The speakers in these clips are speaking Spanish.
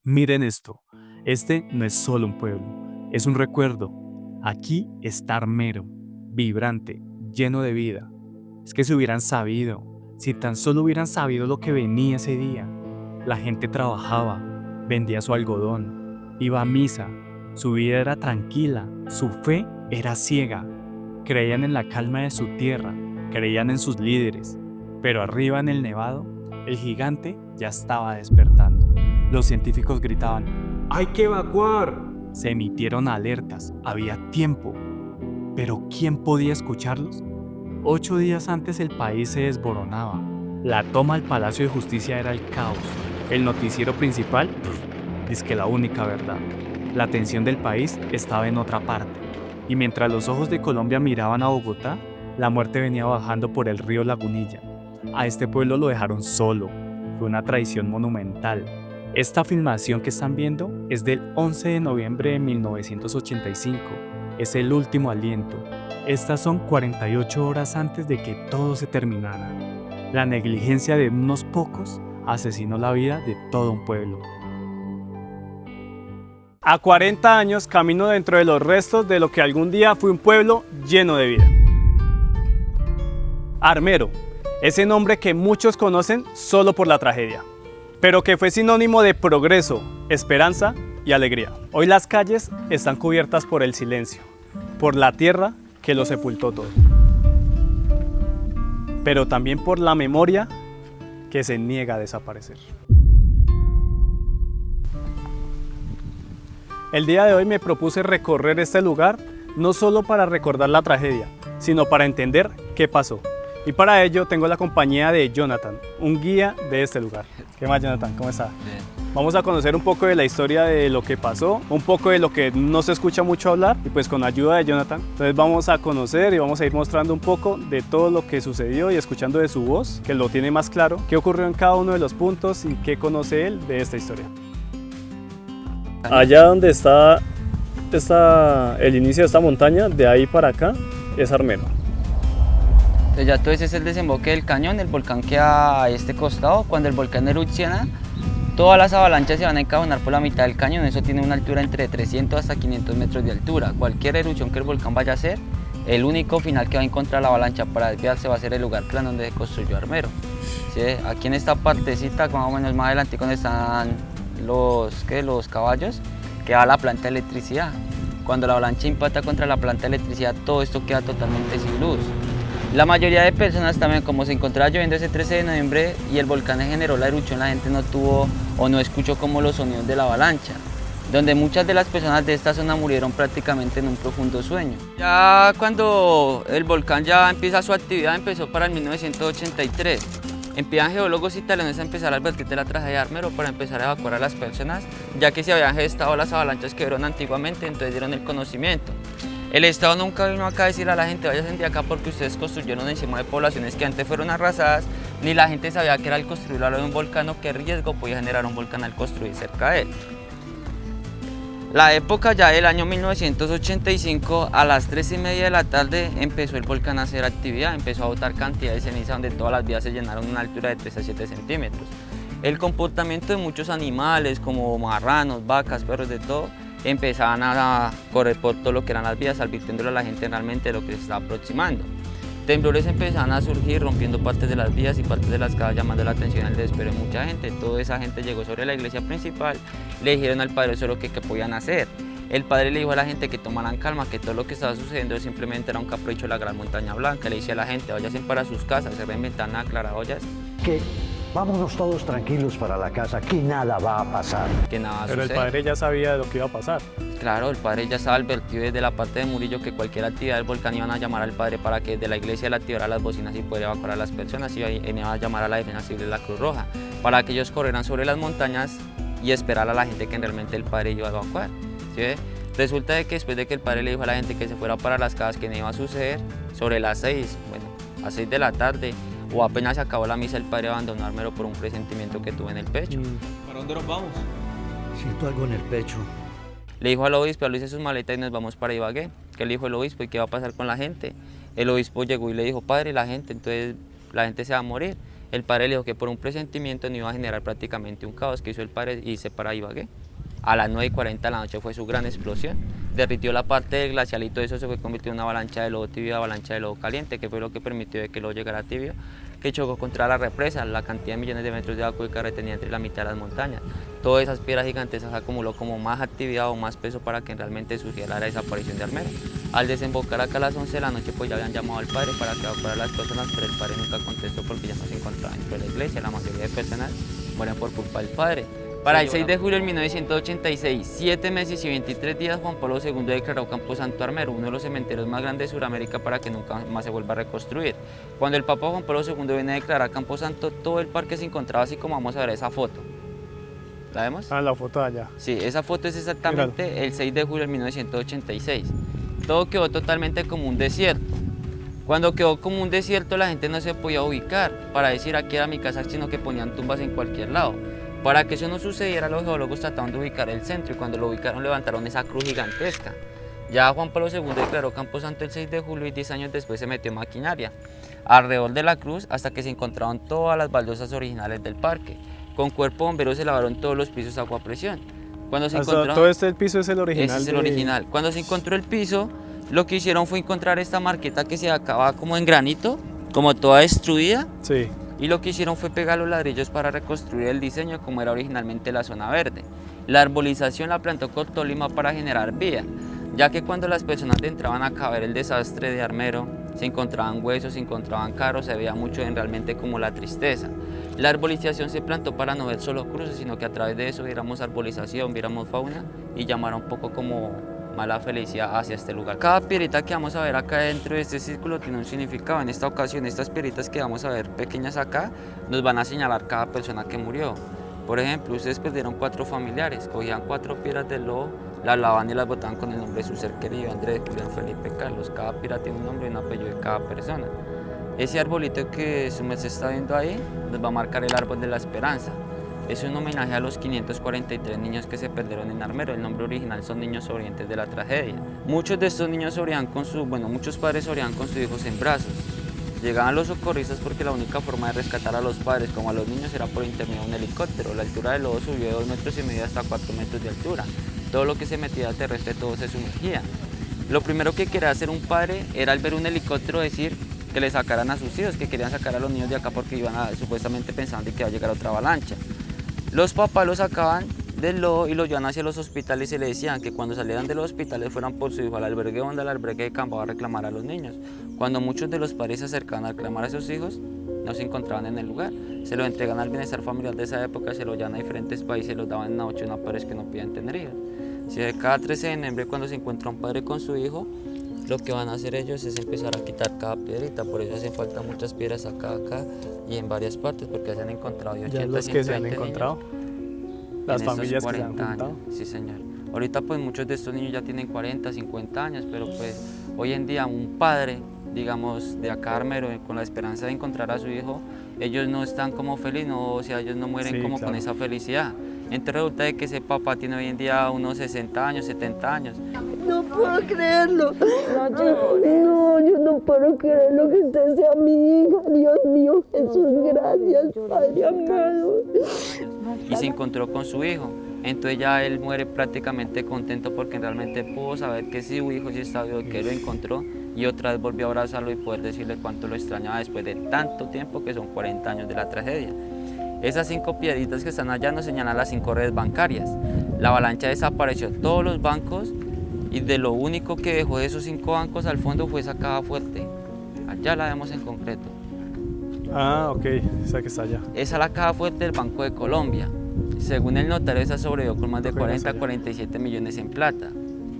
Miren esto, este no es solo un pueblo, es un recuerdo. Aquí está Armero, vibrante, lleno de vida. Es que si hubieran sabido, si tan solo hubieran sabido lo que venía ese día. La gente trabajaba, vendía su algodón, iba a misa, su vida era tranquila, su fe era ciega. Creían en la calma de su tierra, creían en sus líderes, pero arriba en el nevado, el gigante ya estaba despertando. Los científicos gritaban, ¡hay que evacuar! Se emitieron alertas, había tiempo. ¿Pero quién podía escucharlos? 8 días antes el país se desboronaba. La toma al Palacio de Justicia era el caos. El noticiero principal, dizque la única verdad. La atención del país estaba en otra parte. Y mientras los ojos de Colombia miraban a Bogotá, la muerte venía bajando por el río Lagunilla. A este pueblo lo dejaron solo. Fue una traición monumental. Esta filmación que están viendo es del 11 de noviembre de 1985. Es el último aliento. Estas son 48 horas antes de que todo se terminara. La negligencia de unos pocos asesinó la vida de todo un pueblo. A 40 años camino dentro de los restos de lo que algún día fue un pueblo lleno de vida. Armero, ese nombre que muchos conocen solo por la tragedia, pero que fue sinónimo de progreso, esperanza y alegría. Hoy las calles están cubiertas por el silencio, por la tierra que lo sepultó todo, pero también por la memoria que se niega a desaparecer. El día de hoy me propuse recorrer este lugar no solo para recordar la tragedia, sino para entender qué pasó. Y para ello tengo la compañía de Jonathan, un guía de este lugar. ¿Qué más, Jonathan? ¿Cómo está? Bien. Vamos a conocer un poco de la historia de lo que pasó, un poco de lo que no se escucha mucho hablar y pues con ayuda de Jonathan. Entonces vamos a conocer y vamos a ir mostrando un poco de todo lo que sucedió y escuchando de su voz, que lo tiene más claro, qué ocurrió en cada uno de los puntos y qué conoce él de esta historia. Allá donde está el inicio de esta montaña, de ahí para acá, es Armero. Entonces ya todo ese es el desemboque del cañón, el volcán queda a este costado. Cuando el volcán erupciona, todas las avalanchas se van a encajonar por la mitad del cañón. Eso tiene una altura entre 300 hasta 500 metros de altura. Cualquier erupción que el volcán vaya a hacer, el único final que va a encontrar la avalancha para desviarse va a ser el lugar plano donde se construyó Armero. ¿Sí? Aquí en esta partecita, más o menos más adelante, donde están los caballos, queda la planta de electricidad. Cuando la avalancha impacta contra la planta de electricidad, todo esto queda totalmente sin luz. La mayoría de personas también, como se encontraba lloviendo ese 13 de noviembre y el volcán generó la erupción, la gente no tuvo o no escuchó como los sonidos de la avalancha, donde muchas de las personas de esta zona murieron prácticamente en un profundo sueño. Ya cuando el volcán ya empieza su actividad, empezó para el 1983. Empiezan geólogos italianos a empezar a advertir de la tragedia de Armero para empezar a evacuar a las personas, ya que se habían gestado las avalanchas que vieron antiguamente, entonces dieron el conocimiento. El Estado nunca vino acá a decir a la gente, váyanse de acá porque ustedes construyeron encima de poblaciones que antes fueron arrasadas, ni la gente sabía que era al construir al lado de un volcán o qué riesgo podía generar un volcán al construir cerca de él. La época ya del año 1985, a las 3:30 de la tarde empezó el volcán a hacer actividad, empezó a botar cantidad de ceniza donde todas las vías se llenaron a una altura de 3 a 7 centímetros. El comportamiento de muchos animales como marranos, vacas, perros, de todo, empezaban a correr por todo lo que eran las vías, advirtiéndole a la gente realmente de lo que se estaba aproximando. Temblores empezaban a surgir, rompiendo partes de las vías y partes de las casas, llamando la atención al desespero de mucha gente. Toda esa gente llegó sobre la iglesia principal, le dijeron al padre eso lo que podían hacer. El padre le dijo a la gente que tomaran calma, que todo lo que estaba sucediendo simplemente era un capricho de la gran montaña blanca. Le decía a la gente, váyanse para sus casas, cerren ventanas, aclaraollas. Que vámonos todos tranquilos para la casa, que nada va a pasar. Que nada Pero sucede. el padre ya sabía de lo que iba a pasar. Claro, el padre ya estaba advertido desde la parte de Murillo que cualquier actividad del volcán iban a llamar al padre para que de la iglesia le activara las bocinas y poder evacuar a las personas, y iban a llamar a la Defensa Civil de la Cruz Roja para que ellos corrieran sobre las montañas y esperar a la gente que realmente el padre iba a evacuar. ¿Sí? Resulta de que después de que el padre le dijo a la gente que se fuera para las casas, que no iba a suceder, sobre las 6, a 6 de la tarde, o apenas se acabó la misa, el padre abandonó Armero por un presentimiento que tuvo en el pecho. ¿Para dónde nos vamos? Siento algo en el pecho. Le dijo al obispo, le hice sus maletas y nos vamos para Ibagué. ¿Qué le dijo el obispo y qué va a pasar con la gente? El obispo llegó y le dijo, padre, la gente, entonces la gente se va a morir. El padre le dijo que por un presentimiento no iba a generar prácticamente un caos, que hizo el padre y se para Ibagué. A las 9:40 de la noche fue su gran explosión. Derritió la parte del glacial y todo eso se fue convirtió en una avalancha de lodo tibio, avalancha de lodo caliente, que fue lo que permitió de que el lodo llegara tibio, que chocó contra la represa, la cantidad de millones de metros de agua que retenía entre la mitad de las montañas. Todas esas piedras gigantescas acumuló como más actividad o más peso para que realmente surgiera la desaparición de Armero. Al desembocar acá a las 11 de la noche, pues ya habían llamado al padre para que evacuara a las personas, pero el padre nunca contestó porque ya no se encontraba dentro de la iglesia. La mayoría de personas mueren por culpa del padre. Para el 6 de julio de 1986, 7 meses y 23 días, Juan Pablo II declaró Camposanto Armero, uno de los cementerios más grandes de Sudamérica, para que nunca más se vuelva a reconstruir. Cuando el Papa Juan Pablo II viene a declarar Camposanto, todo el parque se encontraba así como vamos a ver esa foto. ¿La vemos? Ah, la foto de allá. Sí, esa foto es exactamente el 6 de julio de 1986. Todo quedó totalmente como un desierto. Cuando quedó como un desierto, la gente no se podía ubicar para decir aquí era mi casa, sino que ponían tumbas en cualquier lado. Para que eso no sucediera, los geólogos trataron de ubicar el centro y cuando lo ubicaron levantaron esa cruz gigantesca. Ya Juan Pablo II declaró Camposanto el 6 de julio y 10 años después se metió maquinaria alrededor de la cruz hasta que se encontraron todas las baldosas originales del parque. Con cuerpo bombero se lavaron todos los pisos a agua a presión. Cuando se encontró, todo el piso es el original. ese es el original. Cuando se encontró el piso, lo que hicieron fue encontrar esta marqueta que se acababa como en granito, como toda destruida. Sí. Y lo que hicieron fue pegar los ladrillos para reconstruir el diseño como era originalmente la zona verde. La arbolización la plantó con Tolima para generar vida, ya que cuando las personas entraban acá a ver el desastre de Armero, se encontraban huesos, se encontraban carros, se veía mucho en realmente como la tristeza. La arbolización se plantó para no ver solo cruces, sino que a través de eso viéramos arbolización, viéramos fauna y llamara un poco como mala felicidad hacia este lugar. Cada piedrita que vamos a ver acá dentro de este círculo tiene un significado. En esta ocasión, estas piedritas que vamos a ver pequeñas acá nos van a señalar cada persona que murió. Por ejemplo, ustedes perdieron 4 familiares, cogían 4 piedras del lodo, las lavaban y las botaban con el nombre de su ser querido, Andrés, Julián, Felipe, Carlos. Cada piedra tiene un nombre y un apellido de cada persona. Ese arbolito que su merced está viendo ahí nos va a marcar el árbol de la esperanza. Es un homenaje a los 543 niños que se perdieron en Armero. El nombre original son niños sobrevivientes de la tragedia. Muchos de estos niños muchos padres sobrevivían con sus hijos en brazos. Llegaban los socorristas porque la única forma de rescatar a los padres como a los niños era por intermedio de un helicóptero. La altura del lodo subió de 2,5 metros hasta 4 metros de altura. Todo lo que se metía terrestre, todo se sumergía. Lo primero que quería hacer un padre era al ver un helicóptero decir que le sacaran a sus hijos, que querían sacar a los niños de acá porque supuestamente pensaban de que iba a llegar otra avalancha. Los papás los sacaban del lodo y los llevaban hacia los hospitales y le decían que cuando salieran de los hospitales fueran por su hijo al albergue donde el albergue de campo a reclamar a los niños. Cuando muchos de los padres se acercaban a reclamar a sus hijos, no se encontraban en el lugar. Se los entregan al bienestar familiar de esa época, se los llevan a diferentes países, los daban en una noche a padres que no podían tener hijos. Si de cada 13 de noviembre cuando se encuentra un padre con su hijo, lo que van a hacer ellos es empezar a quitar cada piedrita, por eso hacen falta muchas piedras acá y en varias partes, porque se han encontrado de 80 ¿Ya los que se han encontrado? Las familias que se han juntado. Años. Sí, señor. Ahorita pues muchos de estos niños ya tienen 40, 50 años, pero pues hoy en día un padre, digamos, de acá Armero, con la esperanza de encontrar a su hijo, ellos no están como felices, o sea, ellos no mueren como con esa felicidad. Entonces resulta de que ese papá tiene hoy en día unos 60 años, 70 años. No puedo creerlo. No, yo no puedo creerlo que usted sea mi hija. Dios mío, Jesús, gracias, Padre amado. Y se encontró con su hijo. Entonces ya él muere prácticamente contento porque realmente pudo saber que sí, su hijo sí está vivo, que lo encontró y otra vez volvió a abrazarlo y poder decirle cuánto lo extrañaba después de tanto tiempo que son 40 años de la tragedia. Esas 5 piedritas que están allá nos señalan las 5 redes bancarias. La avalancha desapareció todos los bancos y de lo único que dejó de esos 5 bancos al fondo fue esa caja fuerte. Allá la vemos en concreto. Ah, ok, esa que está allá. Esa es la caja fuerte del Banco de Colombia. Según el notario, esa sobrevivió con más de 40 a 47 millones en plata.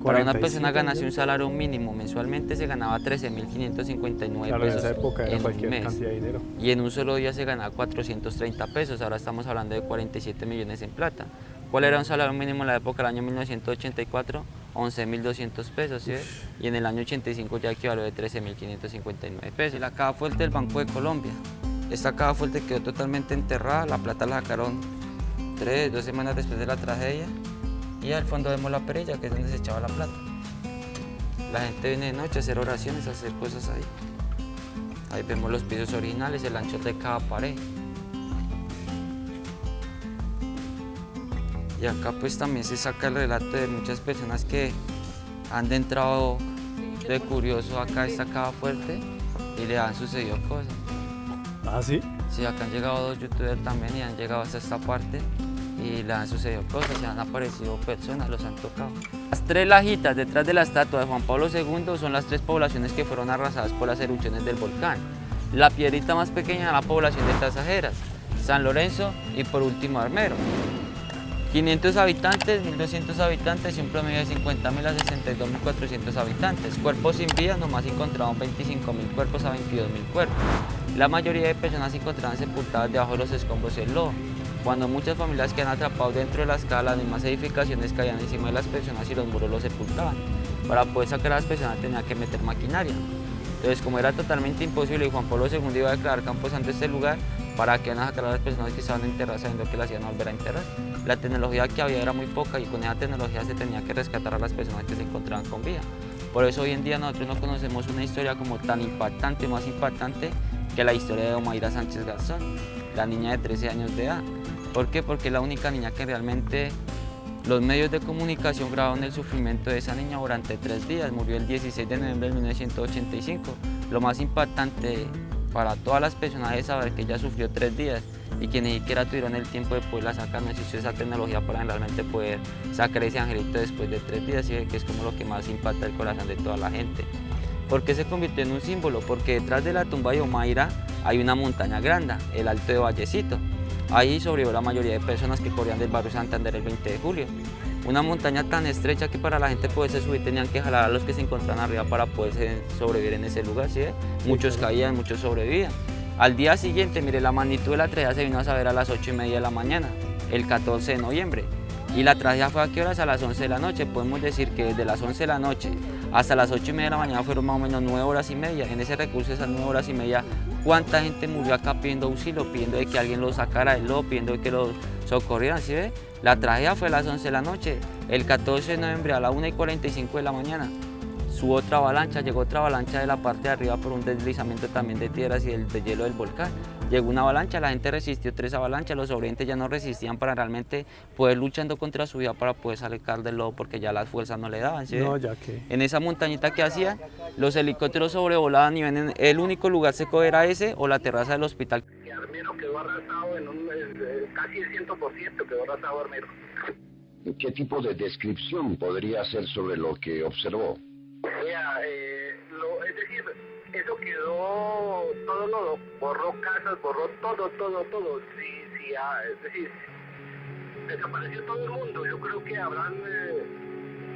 Para una persona ganase un salario mínimo mensualmente se ganaba 13.559 claro, pesos en esa época era en un cualquier mes. cantidad de dinero. Y en un solo día se ganaba 430 pesos, ahora estamos hablando de 47 millones en plata. ¿Cuál era un salario mínimo en la época del año 1984? 11.200 pesos, ¿sí? Y en el año 85 ya equivalió de 13.559 pesos. La caja fuerte del Banco de Colombia. Esta caja fuerte quedó totalmente enterrada, la plata la sacaron 2 semanas después de la tragedia. Y al fondo vemos la perilla, que es donde se echaba la plata. La gente viene de noche a hacer oraciones, a hacer cosas ahí. Ahí vemos los pisos originales, el ancho de cada pared. Y acá pues también se saca el relato de muchas personas que han entrado de curioso acá a esta cava fuerte y le han sucedido cosas. ¿Ah, sí? Sí, acá han llegado dos youtubers también y han llegado hasta esta parte y le han sucedido cosas, y han aparecido personas, los han tocado. Las tres lajitas detrás de la estatua de Juan Pablo II son las tres poblaciones que fueron arrasadas por las erupciones del volcán. La piedrita más pequeña es la población de Tasajeras, San Lorenzo y por último Armero. 500 habitantes, 1200 habitantes y un promedio de 50.000 a 62.400 habitantes. Cuerpos sin vida, nomás encontraron 25.000 cuerpos a 22.000 cuerpos. La mayoría de personas se encontraban sepultadas debajo de los escombros y el lodo. Cuando muchas familias quedan atrapadas dentro de las casas, las mismas edificaciones caían encima de las personas y los muros los sepultaban. Para poder sacar a las personas tenía que meter maquinaria. Entonces, como era totalmente imposible y Juan Pablo II iba a declarar camposanto este lugar, para que van a sacar a las personas que estaban enterradas sabiendo que las iban a volver a enterrar. La tecnología que había era muy poca y con esa tecnología se tenía que rescatar a las personas que se encontraban con vida. Por eso hoy en día nosotros no conocemos una historia como tan impactante, más impactante que la historia de Omaira Sánchez Garzón, la niña de 13 años de edad. ¿Por qué? Porque es la única niña que realmente los medios de comunicación grabaron el sufrimiento de esa niña durante 3 días. Murió el 16 de noviembre de 1985. Lo más impactante para todas las personas es saber que ella sufrió 3 días y que ni siquiera tuvieron el tiempo de poderla sacar. No existió esa tecnología para realmente poder sacar ese angelito después de 3 días, y que es como lo que más impacta el corazón de toda la gente. ¿Por qué se convirtió en un símbolo? Porque detrás de la tumba de Omaira hay una montaña grande, el Alto de Vallecito. Ahí sobrevivió la mayoría de personas que corrían del barrio Santander el 20 de julio. Una montaña tan estrecha que para la gente poderse subir tenían que jalar a los que se encontraban arriba para poder sobrevivir en ese lugar, ¿sí? Muchos caían, muchos sobrevivían. Al día siguiente, mire, la magnitud de la tragedia se vino a saber a las 8:30 de la mañana, el 14 de noviembre. Y la tragedia fue a qué horas, a las 11 de la noche. Podemos decir que desde las 11 de la noche hasta las 8:30 de la mañana fueron más o menos 9 horas y media. En ese recurso, esas 9 horas y media, ¿cuánta gente murió acá pidiendo auxilio, pidiendo de que alguien los sacara del lodo, pidiendo de que los socorrieran? ¿Sí ve? La tragedia fue a las 11 de la noche. El 14 de noviembre a las 1:45 de la mañana subió otra avalancha, llegó otra avalancha de la parte de arriba por un deslizamiento también de tierras y de hielo del volcán. Llegó una avalancha, la gente resistió 3 avalanchas, los sobrevivientes ya no resistían para realmente poder luchando contra su vida para poder sacar del lodo porque ya las fuerzas no le daban. ¿Sí? No, ya que. En esa montañita que hacían, los helicópteros sobrevolaban y ven, el único lugar seco era ese o la terraza del hospital. Armero quedó arrasado en casi el 100% quedó arrasado Armero. ¿Qué tipo de descripción podría hacer sobre lo que observó? Vea, es decir, eso quedó todo lodo, borró casas, borró todo. Sí, es decir, desapareció todo el mundo. Yo creo que habrán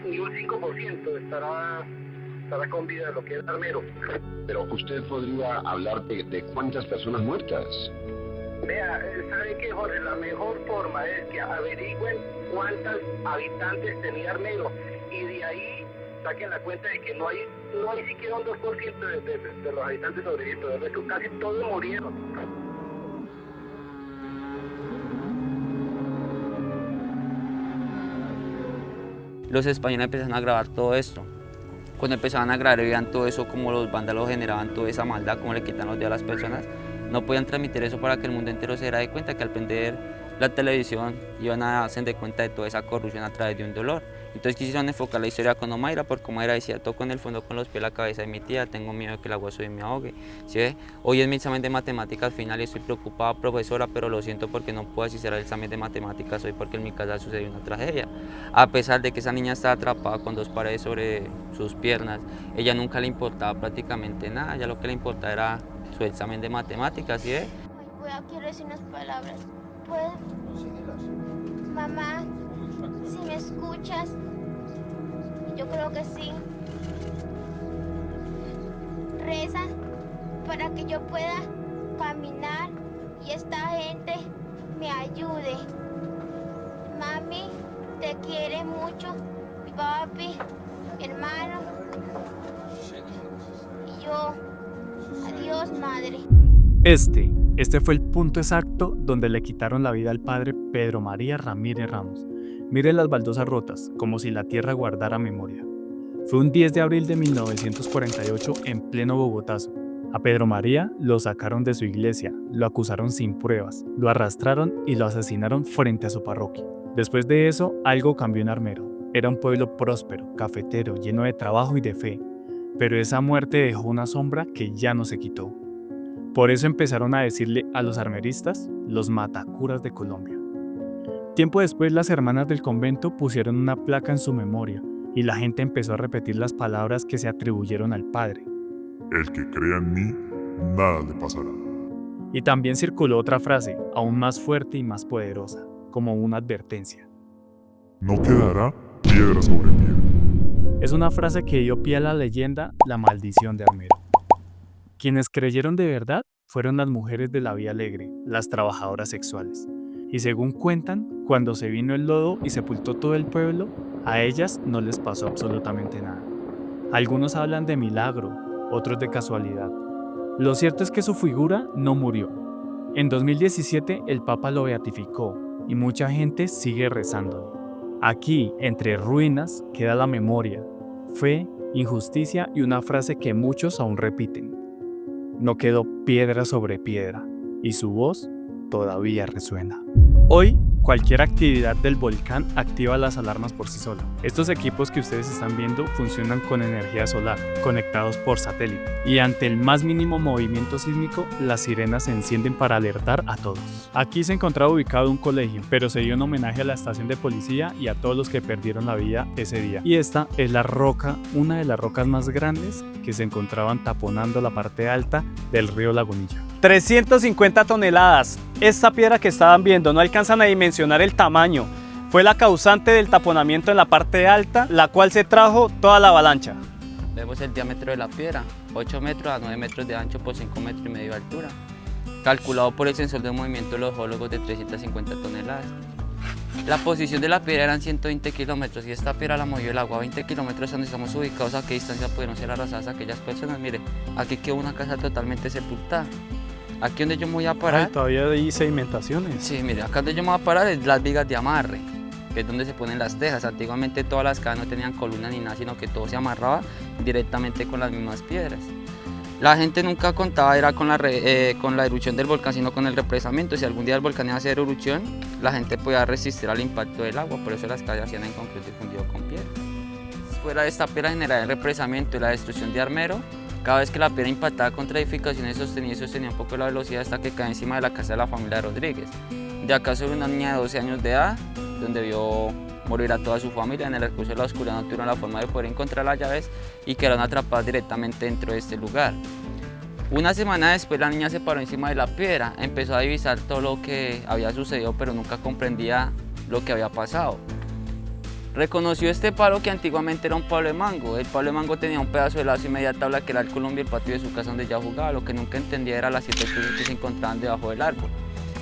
ni un 5% estará con vida lo que es Armero. Pero usted podría hablar de cuántas personas muertas. Vea, ¿sabe qué, Jorge? La mejor forma es que averigüen cuántos habitantes tenía Armero y de ahí saquen la cuenta de que no hay siquiera un 2% de los habitantes sobrevivientes, de resto casi todos murieron. Los españoles empezaron a grabar todo esto. Cuando empezaban a grabar veían todo eso, como los vándalos generaban toda esa maldad, cómo le quitan los días a las personas. No podían transmitir eso para que el mundo entero se diera de cuenta que al prender la televisión iban a darse de cuenta de toda esa corrupción a través de un dolor. Entonces quisieron enfocar la historia con Omaira, porque Omaira decía: toco en el fondo con los pies la cabeza de mi tía, tengo miedo de que el agua suba y me ahogue. ¿Sí ve? Hoy es mi examen de matemáticas final y estoy preocupada, profesora, pero lo siento porque no puedo asistir al examen de matemáticas hoy porque en mi casa sucedió una tragedia. A pesar de que esa niña estaba atrapada con 2 paredes sobre sus piernas, ella nunca le importaba prácticamente nada, ya lo que le importaba era su examen de matemáticas. ¿Sí ve? Quiero decir unas palabras. ¿Puedo? Mamá, si me escuchas, yo creo que sí. Reza para que yo pueda caminar y esta gente me ayude. Mami, te quiere mucho, mi papi, mi hermano y yo. Adiós, madre. Este fue el punto exacto donde le quitaron la vida al padre Pedro María Ramírez Ramos. Mire las baldosas rotas, como si la tierra guardara memoria. Fue un 10 de abril de 1948 en pleno Bogotazo. A Pedro María lo sacaron de su iglesia, lo acusaron sin pruebas, lo arrastraron y lo asesinaron frente a su parroquia. Después de eso, algo cambió en Armero. Era un pueblo próspero, cafetero, lleno de trabajo y de fe, pero esa muerte dejó una sombra que ya no se quitó. Por eso empezaron a decirle a los armeristas los matacuras de Colombia. Tiempo después, las hermanas del convento pusieron una placa en su memoria y la gente empezó a repetir las palabras que se atribuyeron al padre. El que crea en mí, nada le pasará. Y también circuló otra frase, aún más fuerte y más poderosa, como una advertencia. No quedará piedra sobre piedra. Es una frase que dio pie a la leyenda La Maldición de Armero. Quienes creyeron de verdad fueron las mujeres de la Vía Alegre, las trabajadoras sexuales. Y según cuentan, cuando se vino el lodo y sepultó todo el pueblo, a ellas no les pasó absolutamente nada. Algunos hablan de milagro, otros de casualidad. Lo cierto es que su figura no murió. En 2017 el Papa lo beatificó y mucha gente sigue rezándole. Aquí, entre ruinas, queda la memoria, fe, injusticia y una frase que muchos aún repiten. No quedó piedra sobre piedra y su voz todavía resuena. Hoy, cualquier actividad del volcán activa las alarmas por sí sola. Estos equipos que ustedes están viendo funcionan con energía solar, conectados por satélite. Y ante el más mínimo movimiento sísmico, las sirenas se encienden para alertar a todos. Aquí se encontraba ubicado un colegio, pero se dio un homenaje a la estación de policía y a todos los que perdieron la vida ese día. Y esta es la roca, una de las rocas más grandes que se encontraban taponando la parte alta del río Lagunilla. 350 toneladas. Esta piedra que estaban viendo, no alcanzan a dimensionar el tamaño. Fue la causante del taponamiento en la parte alta, la cual se trajo toda la avalancha. Vemos el diámetro de la piedra, 8 metros a 9 metros de ancho por 5 metros y medio de altura. Calculado por el sensor de movimiento de los geólogos de 350 toneladas. La posición de la piedra eran 120 kilómetros y esta piedra la movió el agua a 20 kilómetros donde estamos ubicados. ¿A qué distancia pudieron ser arrasadas aquellas personas? Mire, aquí quedó una casa totalmente sepultada. Aquí donde yo me voy a parar. Todavía hay sedimentaciones. Sí, mire, acá donde yo me voy a parar es las vigas de amarre, que es donde se ponen las tejas. Antiguamente todas las casas no tenían columna ni nada, sino que todo se amarraba directamente con las mismas piedras. La gente nunca contaba era con la erupción del volcán, sino con el represamiento. Si algún día el volcán iba a hacer erupción, la gente podía resistir al impacto del agua, por eso las calles hacían en concreto y fundido con piedra. Fuera de esta piedra general el represamiento y la destrucción de Armero, cada vez que la piedra impactaba contra edificaciones sostenía un poco la velocidad hasta que cae encima de la casa de la familia de Rodríguez. De acá sobre una niña de 12 años de edad, donde vio morir a toda su familia. En el recurso de la oscuridad no tuvieron la forma de poder encontrar las llaves y quedaron atrapadas directamente dentro de este lugar. Una semana después la niña se paró encima de la piedra, empezó a divisar todo lo que había sucedido, pero nunca comprendía lo que había pasado. Reconoció este palo que antiguamente era un palo de mango. El palo de mango tenía un pedazo de lazo y media tabla que era el columpio y el patio de su casa donde ella jugaba. Lo que nunca entendía era las 7 cruces que se encontraban debajo del árbol.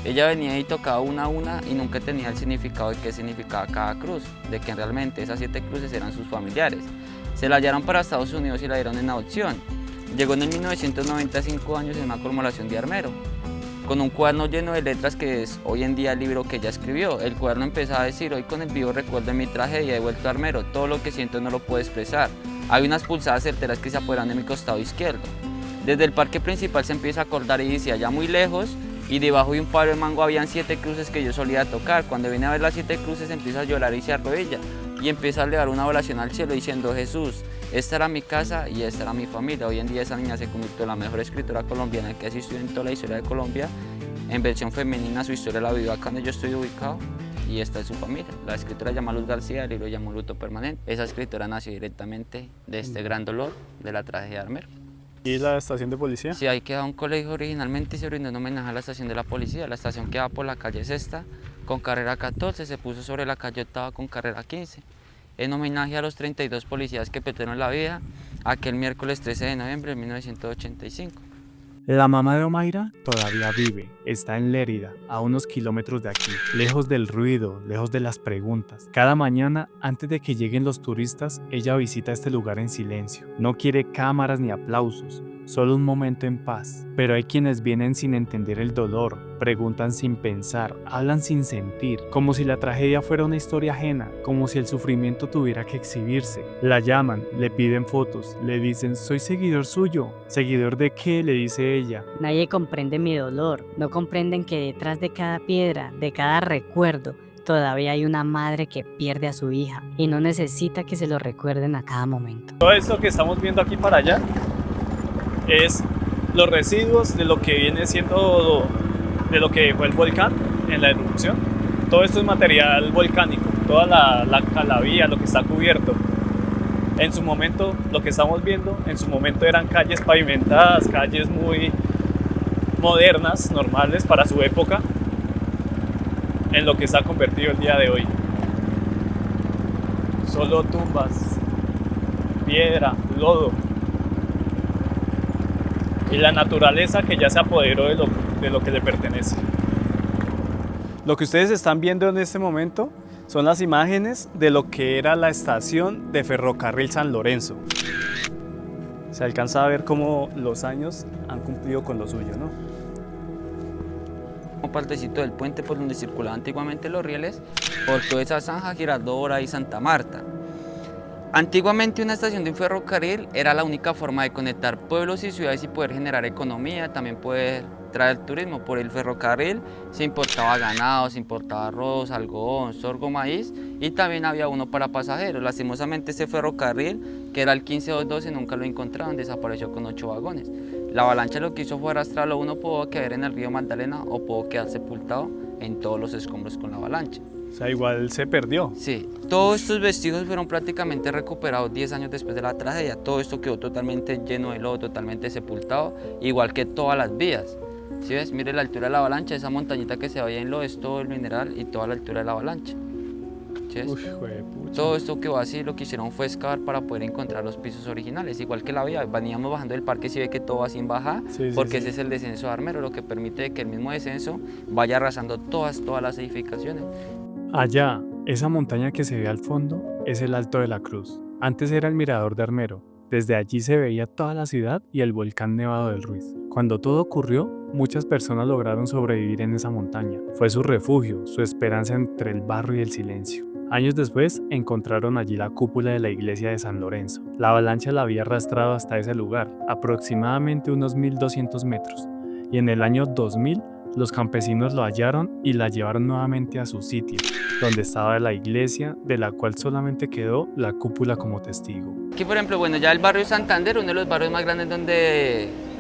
Ella venía y tocaba una a una y nunca tenía el significado de qué significaba cada cruz, de que realmente esas 7 cruces eran sus familiares. Se la hallaron para Estados Unidos y la dieron en adopción. Llegó en el 1995 años en una conmemoración de Armero, con un cuaderno lleno de letras que es hoy en día el libro que ella escribió. El cuaderno empezaba a decir: hoy con el vivo recuerdo de mi tragedia he vuelto a Armero, todo lo que siento no lo puedo expresar. Hay unas pulsadas certeras que se apoderan de mi costado izquierdo. Desde el parque principal se empieza a acordar y dice allá muy lejos, y debajo de un palo de mango habían 7 cruces que yo solía tocar. Cuando viene a ver las 7 cruces empieza a llorar y se arrodilla y empieza a elevar una oración al cielo diciendo: Jesús, esta era mi casa y esta era mi familia. Hoy en día esa niña se convirtió en la mejor escritora colombiana que ha existido en toda la historia de Colombia. En versión femenina su historia la vivió acá donde yo estoy ubicado y esta es su familia. La escritora se llama Luz García, el libro se llama Luto Permanente. Esa escritora nació directamente de este gran dolor de la tragedia de Armero. ¿Y la estación de policía? Sí, ahí queda un colegio originalmente y se brindó un homenaje a la estación de la policía. La estación queda por la calle Sexta con carrera 14, se puso sobre la calle Octava con carrera 15. En homenaje a los 32 policías que perdieron la vida aquel miércoles 13 de noviembre de 1985. La mamá de Omaira todavía vive, está en Lérida, a unos kilómetros de aquí, lejos del ruido, lejos de las preguntas. Cada mañana, antes de que lleguen los turistas, ella visita este lugar en silencio. No quiere cámaras ni aplausos, solo un momento en paz. Pero hay quienes vienen sin entender el dolor, preguntan sin pensar, hablan sin sentir, como si la tragedia fuera una historia ajena, como si el sufrimiento tuviera que exhibirse. La llaman, le piden fotos, le dicen: soy seguidor suyo. ¿Seguidor de qué?, le dice ella. Nadie comprende mi dolor, no comprenden que detrás de cada piedra, de cada recuerdo, todavía hay una madre que pierde a su hija y no necesita que se lo recuerden a cada momento. Todo esto que estamos viendo aquí para allá es los residuos de lo que viene siendo, de lo que fue el volcán en la erupción. Todo esto es material volcánico, toda la vía, lo que está cubierto. En su momento, lo que estamos viendo, en su momento eran calles pavimentadas, calles muy modernas, normales para su época, en lo que está convertido el día de hoy. Solo tumbas, piedra, lodo y la naturaleza que ya se apoderó de lo que le pertenece. Lo que ustedes están viendo en este momento son las imágenes de lo que era la estación de ferrocarril San Lorenzo. Se alcanza a ver cómo los años han cumplido con lo suyo, ¿no? Un partecito del puente por donde circulaban antiguamente los rieles, por toda esa zanja, Girardot y Santa Marta. Antiguamente una estación de un ferrocarril era la única forma de conectar pueblos y ciudades y poder generar economía, también poder traer turismo. Por el ferrocarril se importaba ganado, se importaba arroz, algodón, sorgo, maíz y también había uno para pasajeros. Lastimosamente este ferrocarril, que era el 15212, nunca lo encontraron, desapareció con 8 vagones. La avalancha lo que hizo fue arrastrarlo, uno pudo caer en el río Magdalena o pudo quedar sepultado en todos los escombros con la avalancha. O sea, igual se perdió. Sí, todos estos vestigios fueron prácticamente recuperados 10 años después de la tragedia. Todo esto quedó totalmente lleno de lodo, totalmente sepultado, igual que todas las vías. ¿Sí ves? Mire la altura de la avalancha, esa montañita que se veía en lodo es todo el mineral y toda la altura de la avalancha. ¿Sí ves? Todo esto quedó así, lo que hicieron fue excavar para poder encontrar los pisos originales, igual que la vía. Veníamos bajando del parque, si ve que todo va sin baja, porque ese es el descenso de Armero, lo que permite que el mismo descenso vaya arrasando todas las edificaciones. Allá, esa montaña que se ve al fondo es el Alto de la Cruz. Antes era el mirador de Armero. Desde allí se veía toda la ciudad y el volcán Nevado del Ruiz. Cuando todo ocurrió, muchas personas lograron sobrevivir en esa montaña. Fue su refugio, su esperanza entre el barro y el silencio. Años después, encontraron allí la cúpula de la iglesia de San Lorenzo. La avalancha la había arrastrado hasta ese lugar, aproximadamente unos 1200 metros. Y en el año 2000, los campesinos lo hallaron y la llevaron nuevamente a su sitio, donde estaba la iglesia, de la cual solamente quedó la cúpula como testigo. Aquí, por ejemplo, bueno, ya el barrio Santander, uno de los barrios más grandes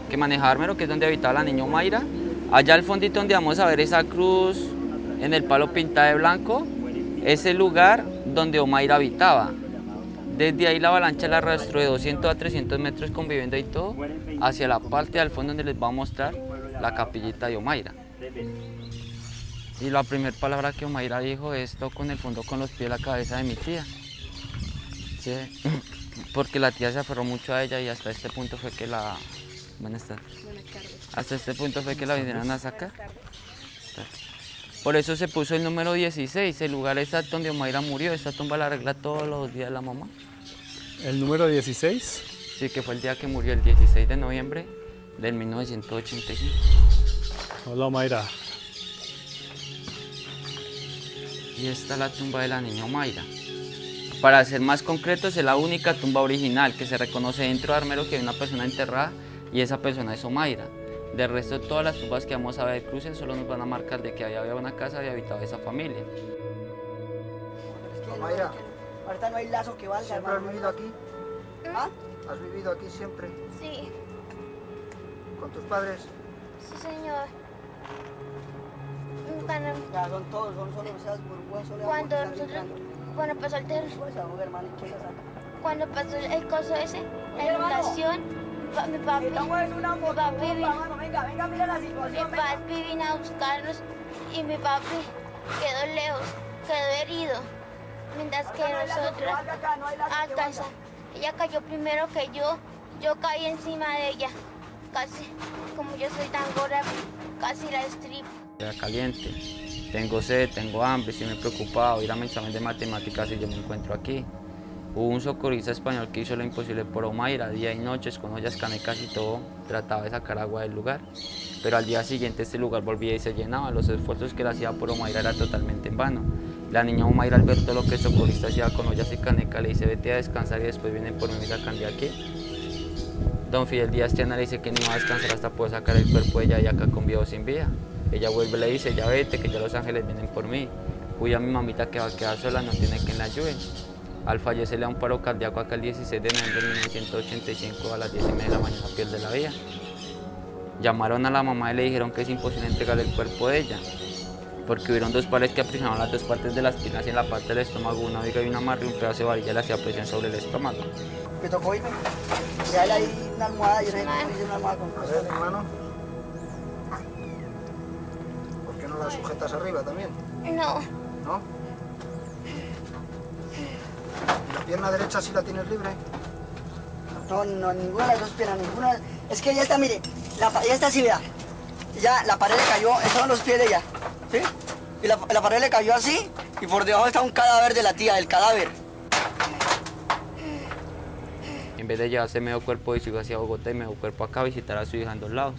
que manejaba Armero, que es donde habitaba la niña Omaira. Allá al fondito donde vamos a ver esa cruz en el palo pintada de blanco, es el lugar donde Omaira habitaba. Desde ahí la avalancha la arrastró de 200 a 300 metros con vivienda y todo, hacia la parte del fondo donde les voy a mostrar la capillita de Omaira. Y la primera palabra que Omaira dijo es: toco en el fondo con los pies la cabeza de mi tía. ¿Sí? Porque la tía se aferró mucho a ella y hasta este punto fue que la... Buenas tardes. Hasta este punto fue que la vinieron a sacar. Por eso se puso el número 16, el lugar exacto donde Omaira murió. Esta tumba la arregla todos los días la mamá. ¿El número 16? Sí, que fue el día que murió, el 16 de noviembre del 1985. Hola, Omaira. Y esta es la tumba de la niña Omaira. Para ser más concretos, es la única tumba original que se reconoce dentro de Armero que hay una persona enterrada y esa persona es Omaira. Del resto de todas las tumbas que vamos a ver crucen solo nos van a marcar de que había una casa y habitaba esa familia. Omaira, ahorita no hay lazo que valga. ¿Siempre has vivido aquí? ¿Ah? ¿Has vivido aquí siempre? Sí. ¿Con tus padres? Sí, señor. Ya son todos, son solo esas burbujas. Cuando pasó el coso ese, la inundación, mi papi vino a buscarnos y mi papi quedó lejos, quedó herido, mientras que nosotros alcanzamos. Ella cayó primero que yo caí encima de ella, casi, como yo soy tan gorda, casi la estripo. Era caliente, tengo sed, tengo hambre, estoy muy preocupado, ir a mi examen de matemáticas y yo me encuentro aquí. Hubo un socorrista español que hizo lo imposible por Omaira, día y noches, con ollas, canecas y todo, trataba de sacar agua del lugar. Pero al día siguiente este lugar volvía y se llenaba, los esfuerzos que él hacía por Omaira era totalmente en vano. La niña Omaira, al ver todo lo que el socorrista hacía con ollas y canecas, le dice: vete a descansar y después vienen por mí y sacan de aquí. Don Fidel Díaz Tiana le dice que no iba a descansar hasta poder sacar el cuerpo de ella y acá con vida o sin vida. Ella vuelve y le dice: ya vete, que ya los ángeles vienen por mí. cuya mi mamita que va a quedar sola no tiene quien la ayude. Al fallecerle a un paro cardíaco acá el 16 de noviembre de 1985 a las 10:30 de la mañana pierde la vida. Llamaron a la mamá y le dijeron que es imposible entregarle el cuerpo de ella, porque hubieron dos pares que aprisionaban las dos partes de las piernas y en la parte del estómago una viga y una amarre y un pedazo de varilla le hacía presión sobre el estómago. Me tocó irme, dejarle ahí una almohada y yo le hice una almohada con cosas. ¿Mi hermano? ¿Por qué no la sujetas arriba también? No. ¿No? ¿Y la pierna derecha sí la tienes libre? No, ninguna de las dos piernas, ninguna. Es que ella está, mire, ella está así, vea. Ya la pared le cayó, esos son los pies de ella, ¿sí? Y la pared le cayó así y por debajo está un cadáver de la tía, del cadáver. En vez de llevarse medio cuerpo de su hija hacia Bogotá y medio cuerpo acá, visitar a su hija en 2 lados.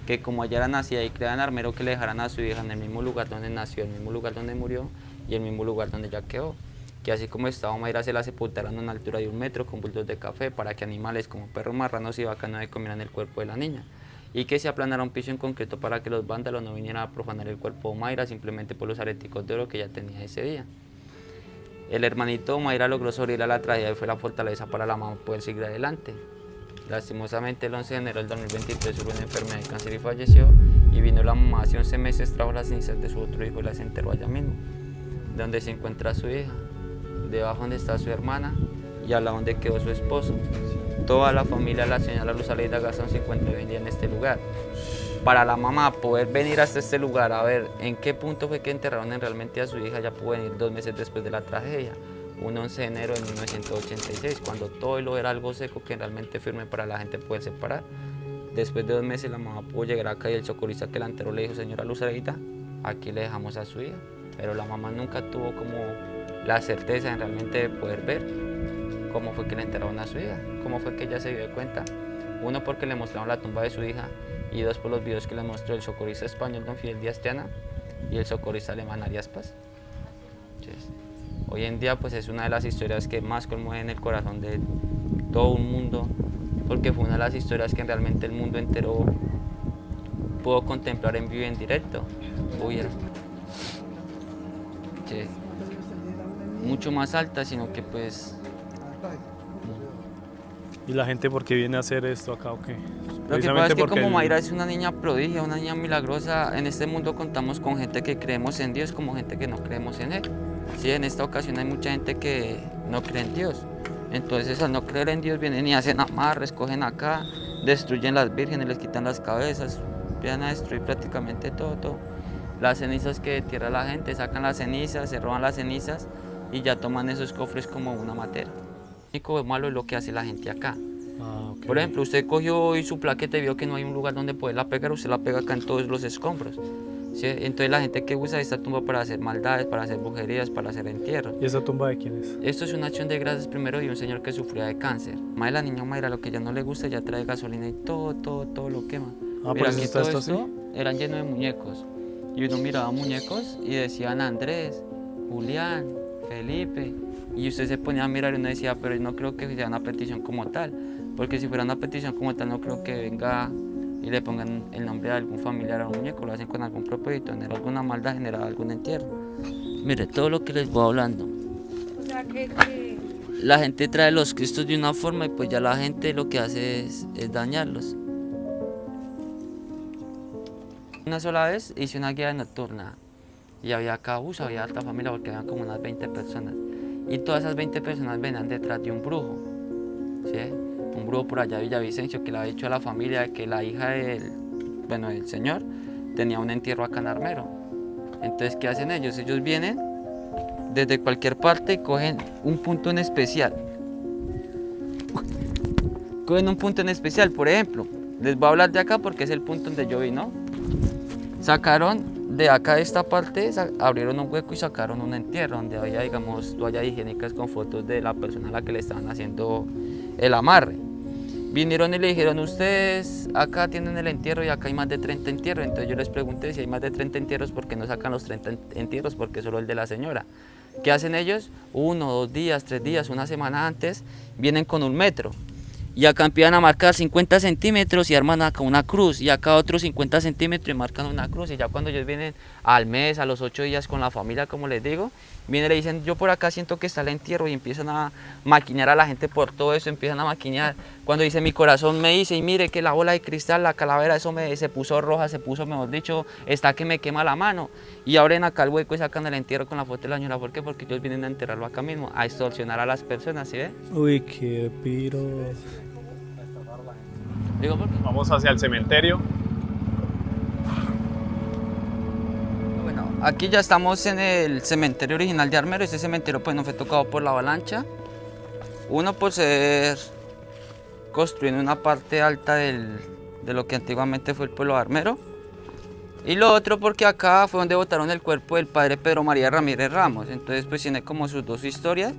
Que como allá era nacida y creada en Armero, que le dejaran a su hija en el mismo lugar donde nació, el mismo lugar donde murió y el mismo lugar donde ya quedó. Que así como estaba Mayra, se la sepultaran a una altura de 1 metro con bultos de café para que animales como perros, marranos y vacas no se comieran el cuerpo de la niña. Y que se aplanara un piso en concreto para que los vándalos no vinieran a profanar el cuerpo de Mayra simplemente por los areticos de oro que ella tenía ese día. El hermanito Mayra logró sobrevivir a la tragedia y fue la fortaleza para la mamá poder seguir adelante. Lastimosamente el 11 de enero del 2023 sufrió una enfermedad de cáncer y falleció, y vino la mamá hace 11 meses, trajo las cenizas de su otro hijo y las enterró allá mismo, donde se encuentra su hija, debajo donde está su hermana y al lado donde quedó su esposo. Toda la familia de la señora Luz Aleida Garzón se encuentra hoy en día en este lugar. Para la mamá poder venir hasta este lugar a ver en qué punto fue que enterraron realmente a su hija, ya pudo venir 2 meses después de la tragedia, un 11 de enero de 1986, cuando todo lo era algo seco que realmente firme para la gente poder separar. Después de 2 meses la mamá pudo llegar acá y el socorrista que la enterró le dijo: señora Luz Aleida, aquí le dejamos a su hija. Pero la mamá nunca tuvo como la certeza en realmente poder ver cómo fue que le enterraron a su hija, cómo fue que ella se dio cuenta. 1, porque le mostraron la tumba de su hija, y 2, por los videos que le mostró el socorrista español don Fidel Díaz Teana y el socorrista alemán Arias Paz. Entonces, hoy en día pues es una de las historias que más conmueven el corazón de todo un mundo, porque fue una de las historias que realmente el mundo entero pudo contemplar en vivo y en directo. Sí. Mucho más alta, sino que pues... ¿Y la gente por qué viene a hacer esto acá o qué? Lo que pasa es que como Mayra es una niña prodigio, una niña milagrosa, en este mundo contamos con gente que creemos en Dios como gente que no creemos en Él. Sí, en esta ocasión hay mucha gente que no cree en Dios. Entonces al no creer en Dios vienen y hacen amarres, cogen acá, destruyen las vírgenes, les quitan las cabezas, empiezan a destruir prácticamente todo. Las cenizas que tierra la gente, sacan las cenizas, se roban las cenizas y ya toman esos cofres como una matera. Lo único malo es lo que hace la gente acá. Okay. Por ejemplo, usted cogió hoy su plaqueta y vio que no hay un lugar donde poderla pegar, usted la pega acá en todos los escombros. ¿Sí? Entonces la gente que usa esta tumba para hacer maldades, para hacer brujerías, para hacer entierros. ¿Y esa tumba de quién es? Esto es una acción de gracias primero de un señor que sufría de cáncer. Más de la niña Mayra, lo que ya no le gusta, ya trae gasolina y todo lo quema. Mira, aquí todo esto así. Eran llenos de muñecos. Y uno miraba muñecos y decían Andrés, Julián, Felipe. Y usted se ponía a mirar y uno decía, pero no creo que sea una petición como tal, porque si fuera una petición como tal no creo que venga y le pongan el nombre de algún familiar a un muñeco, lo hacen con algún propósito, generar alguna maldad, generar algún entierro. Mire, todo lo que les voy hablando. O sea, que la gente trae los cristos de una forma y pues ya la gente lo que hace es dañarlos. Una sola vez hice una guía nocturna y había acá había alta familia porque había como unas 20 personas. Y todas esas 20 personas venían detrás de un brujo, ¿sí? Un brujo por allá de Villavicencio que le había dicho a la familia que la hija del señor tenía un entierro acá en Armero. Entonces, ¿qué hacen ellos? Ellos vienen desde cualquier parte y cogen un punto en especial. Cogen un punto en especial, por ejemplo, les voy a hablar de acá porque es el punto donde yo vi, ¿no? Sacaron de acá de esta parte, abrieron un hueco y sacaron un entierro donde había, digamos, toallas higiénicas con fotos de la persona a la que le estaban haciendo el amarre. Vinieron y le dijeron, ustedes acá tienen el entierro y acá hay más de 30 entierros. Entonces yo les pregunté si hay más de 30 entierros, ¿por qué no sacan los 30 entierros? Porque solo el de la señora. ¿Qué hacen ellos? 1, 2 días, 3 días, una semana antes, vienen con un metro Y acá empiezan a marcar 50 centímetros y arman acá una cruz, y acá otros 50 centímetros y marcan una cruz. Y ya cuando ellos vienen al mes, a los 8 días con la familia, como les digo, vienen y le dicen, yo por acá siento que está el entierro, y empiezan a maquinar a la gente por todo eso, empiezan a maquinar. Cuando dice mi corazón me dice, y mire que la bola de cristal, la calavera, eso se puso roja, se puso, mejor dicho, está que me quema la mano. Y abren acá el hueco y sacan el entierro con la foto de la señora. ¿Por qué? Porque ellos vienen a enterrarlo acá mismo, a extorsionar a las personas, ¿sí ve? Uy, qué piro. Digo, ¿por qué? Vamos hacia el cementerio. Bueno, aquí ya estamos en el cementerio original de Armero. Este cementerio pues no fue tocado por la avalancha. Uno por ser construido en una parte alta de lo que antiguamente fue el pueblo de Armero. Y lo otro porque acá fue donde botaron el cuerpo del padre Pedro María Ramírez Ramos. Entonces pues tiene como sus dos historias.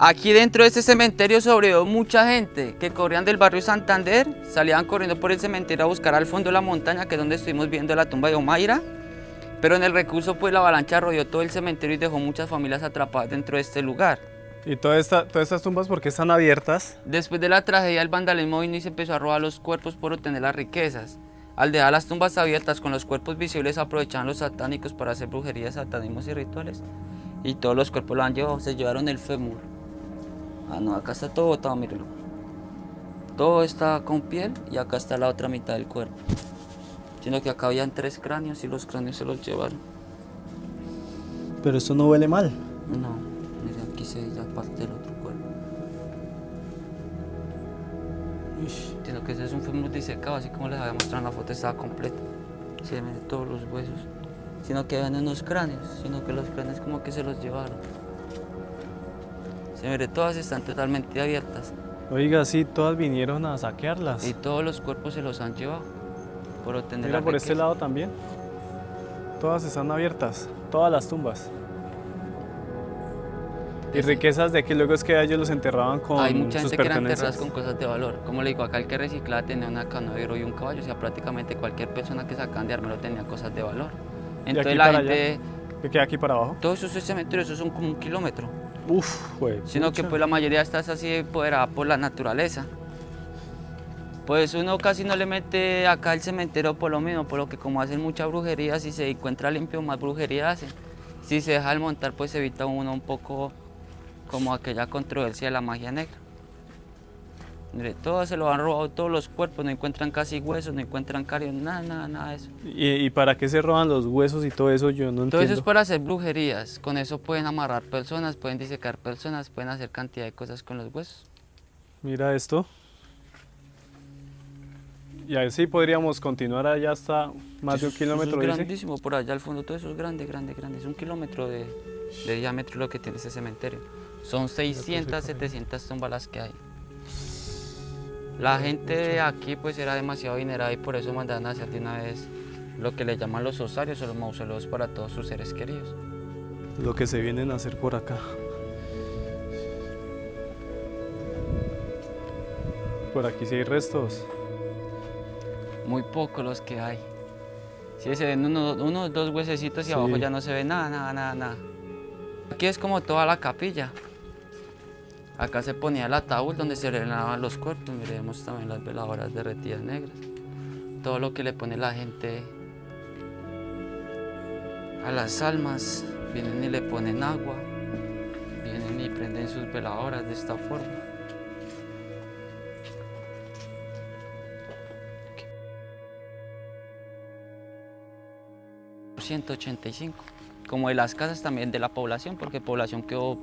Aquí dentro de este cementerio sobrevivió mucha gente que corrían del barrio Santander, salían corriendo por el cementerio a buscar al fondo de la montaña, que es donde estuvimos viendo la tumba de Omaira. Pero en el recurso pues la avalancha rodeó todo el cementerio y dejó muchas familias atrapadas dentro de este lugar. ¿Y todas estas tumbas por qué están abiertas? Después de la tragedia, el vandalismo vino y se empezó a robar los cuerpos por obtener las riquezas. Al dejar las tumbas abiertas con los cuerpos visibles, aprovechaban los satánicos para hacer brujerías, satanismos y rituales. Y todos los cuerpos lo han llevado, se llevaron el fémur. Ah, no, acá está todo botado, mírenlo. Todo está con piel y acá está la otra mitad del cuerpo. Sino que acá habían 3 cráneos y los cráneos se los llevaron. Pero esto no huele mal. No, miren, aquí se veía parte del otro cuerpo. Sino que ese es un fémur disecado, así como les había mostrado en la foto, estaba completo. Se ven todos los huesos. Sino que habían unos cráneos, sino que los cráneos como que se los llevaron. Se ve, todas están totalmente abiertas. Oiga, sí, todas vinieron a saquearlas. Y todos los cuerpos se los han llevado por obtener Mira, la por riqueza. este lado también. Todas están abiertas, todas las tumbas. ¿Y riquezas de que luego es que a ellos los enterraban con Hay mucha sus gente que eran pertenencias? enterradas con cosas de valor. Como le digo, acá el que reciclaba tenía una canoa de oro y un caballo. O sea, prácticamente cualquier persona que sacaban de Armero tenía cosas de valor. ¿Y Entonces aquí la para gente... allá? ¿Qué queda aquí para abajo? Todos esos cementerios, esos son como 1 kilómetro. Uf, güey. Sino que pues la mayoría está así empoderada por la naturaleza. Pues uno casi no le mete acá el cementerio por lo mismo, por lo que como hacen mucha brujería, si se encuentra limpio, más brujería hacen. Si se deja el montar, pues evita uno un poco como aquella controversia de la magia negra. Mire, todo se lo han robado, todos los cuerpos, no encuentran casi huesos, no encuentran carios, nada de eso. ¿Y para qué se roban los huesos y todo eso? Yo no entiendo. Todo eso es para hacer brujerías, con eso pueden amarrar personas, pueden disecar personas, pueden hacer cantidad de cosas con los huesos. Mira esto. Y así podríamos continuar allá hasta más de 1 kilómetro, Eso es dice. grandísimo, por allá al fondo todo eso es grande, es 1 kilómetro de diámetro lo que tiene ese cementerio. Son 600, 700 tumbas las que hay. La gente de aquí pues era demasiado adinerada y por eso mandaban a hacer de una vez lo que le llaman los osarios o los mausoleos para todos sus seres queridos. Lo que se vienen a hacer por acá. Por aquí sí hay restos. Muy pocos los que hay. Sí, se ven unos 2 huesecitos y Sí. abajo ya no se ve nada. Aquí es como toda la capilla. Acá se ponía el ataúd donde se rellenaban los cuerpos. Miremos también las veladoras derretidas negras. Todo lo que le pone la gente a las almas. Vienen y le ponen agua. Vienen y prenden sus veladoras de esta forma. 185, como de las casas también de la población, porque población quedó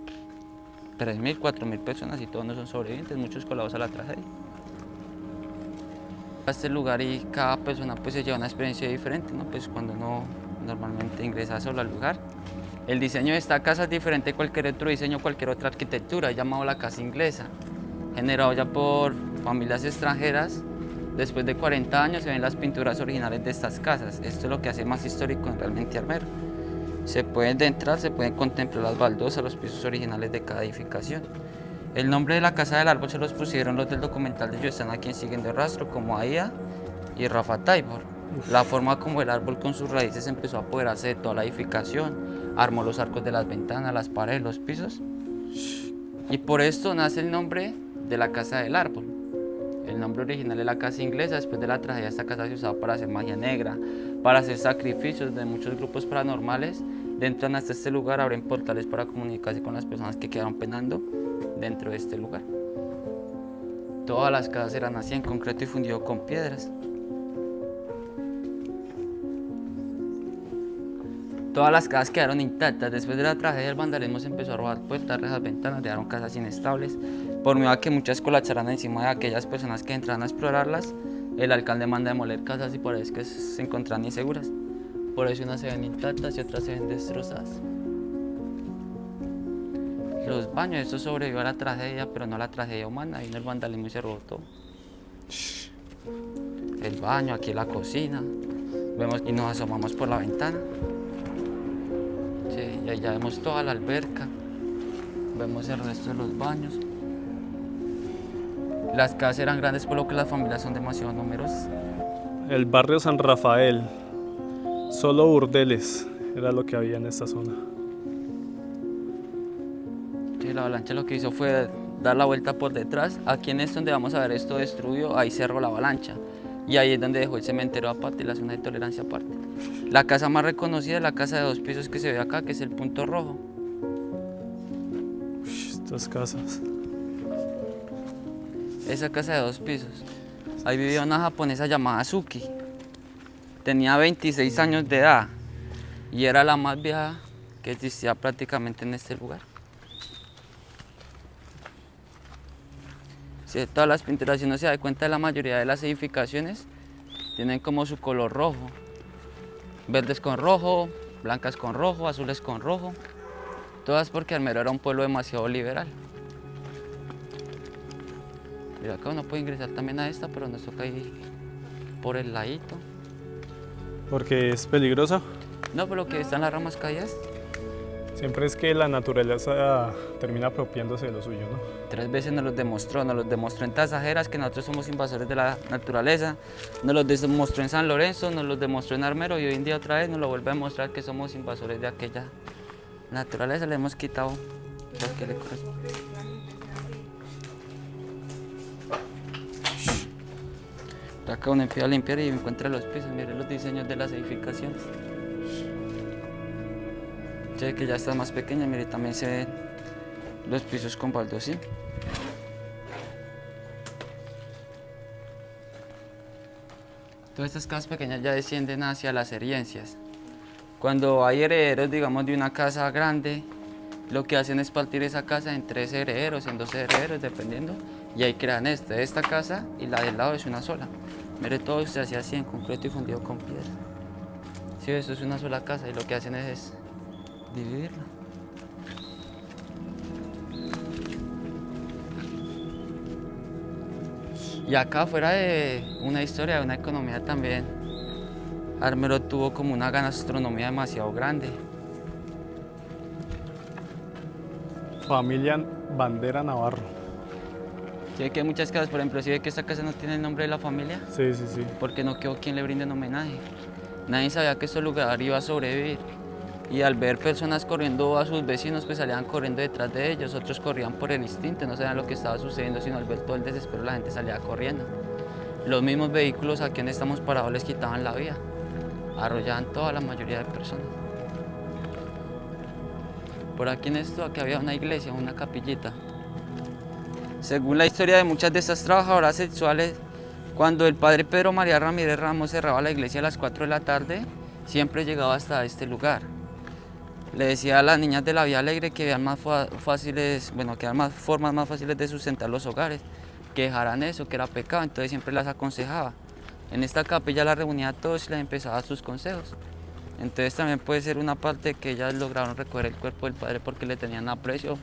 3.000, 4.000 personas y todos no son sobrevivientes, muchos colados a la tragedia. A este lugar y cada persona pues se lleva una experiencia diferente, ¿no? Pues cuando uno normalmente ingresa solo al lugar. El diseño de esta casa es diferente de cualquier otro diseño, cualquier otra arquitectura, es llamado la casa inglesa, generado ya por familias extranjeras. Después de 40 años se ven las pinturas originales de estas casas. Esto es lo que hace más histórico realmente Armero. Se pueden entrar, se pueden contemplar las baldosas, los pisos originales de cada edificación. El nombre de la Casa del Árbol se los pusieron los del documental de Yo Están Aquí en Siguiendo el Rastro, como Aida y Rafa Taibor. La forma como el árbol con sus raíces empezó a apoderarse de toda la edificación, armó los arcos de las ventanas, las paredes, los pisos. Y por esto nace el nombre de la Casa del Árbol. El nombre original es la Casa Inglesa. Después de la tragedia esta casa se usaba para hacer magia negra, para hacer sacrificios de muchos grupos paranormales. Entran hasta este lugar, abren portales para comunicarse con las personas que quedaron penando dentro de este lugar. Todas las casas eran así, en concreto y fundido con piedras. Todas las casas quedaron intactas. Después de la tragedia, el vandalismo se empezó a robar puertas, rejas, ventanas, dejaron casas inestables. Por miedo a que muchas colapsaran encima de aquellas personas que entraran a explorarlas, el alcalde manda demoler casas y por eso es que se encontraban inseguras. Por eso unas se ven intactas y otras se ven destrozadas. Los baños, esto sobrevivió a la tragedia, pero no a la tragedia humana. Vino el vandalismo y se robó todo. El baño, aquí la cocina. Vemos y nos asomamos por la ventana. Sí, y allá vemos toda la alberca. Vemos el resto de los baños. Las casas eran grandes, por lo que las familias son demasiado numerosas. El barrio San Rafael, solo burdeles era lo que había en esta zona. Sí, la avalancha lo que hizo fue dar la vuelta por detrás. Aquí en esto donde vamos a ver esto destruido, ahí cerró la avalancha. Y ahí es donde dejó el cementerio aparte y la zona de tolerancia aparte. La casa más reconocida es la casa de 2 pisos que se ve acá, que es el Punto Rojo. Estas casas. Esa casa de 2 pisos. Ahí vivía una japonesa llamada Suki. Tenía 26 años de edad y era la más vieja que existía prácticamente en este lugar. Si de todas las pinturas, si uno se da cuenta, de la mayoría de las edificaciones tienen como su color rojo. Verdes con rojo, blancas con rojo, azules con rojo. Todas porque Armero era un pueblo demasiado liberal. Mira, acá uno puede ingresar también a esta, pero nos toca ir por el ladito. ¿Porque es peligrosa? No, por lo que están las ramas caídas. Siempre es que la naturaleza termina apropiándose de lo suyo, ¿no? 3 veces nos los demostró en Tasajeras que nosotros somos invasores de la naturaleza, nos los demostró en San Lorenzo, nos los demostró en Armero y hoy en día otra vez nos lo vuelve a demostrar que somos invasores de aquella naturaleza, le hemos quitado lo que le corresponde. Acá uno empieza a limpiar y encuentra los pisos, miren los diseños de las edificaciones. Se ve que ya está más pequeña, mire, también se ven los pisos con baldosín. Todas estas casas pequeñas ya descienden hacia las herencias. Cuando hay herederos, digamos, de una casa grande, lo que hacen es partir esa casa en 3 herederos, en 12 herederos, dependiendo, y ahí crean esta casa y la del lado es una sola. Mire, todo se hacía así en concreto y fundido con piedra. Sí, esto es una sola casa y lo que hacen es dividirla. Y acá fuera de una historia, de una economía también, Armero tuvo como una gastronomía demasiado grande. Familia Bandera Navarro. Sí, que hay muchas casas, por ejemplo, si ve que esta casa no tiene el nombre de la familia. Sí, sí, sí. Porque no quedó quien le brinde un homenaje. Nadie sabía que este lugar iba a sobrevivir. Y al ver personas corriendo a sus vecinos, pues salían corriendo detrás de ellos, otros corrían por el instinto, no sabían lo que estaba sucediendo, sino al ver todo el desespero la gente salía corriendo. Los mismos vehículos aquí donde estamos parados les quitaban la vida, arrollaban toda la mayoría de personas. Por aquí en esto, aquí había una iglesia, una capillita. Según la historia de muchas de estas trabajadoras sexuales, cuando el padre Pedro María Ramírez Ramos cerraba la iglesia a las 4 de la tarde, siempre llegaba hasta este lugar. Le decía a las niñas de la Vía Alegre que vean más fáciles, bueno, que eran formas más fáciles de sustentar los hogares, que dejaran eso, que era pecado, entonces siempre las aconsejaba. En esta capilla la reunía a todos y les empezaba sus consejos. Entonces también puede ser una parte que ellas lograron recoger el cuerpo del padre porque le tenían aprecio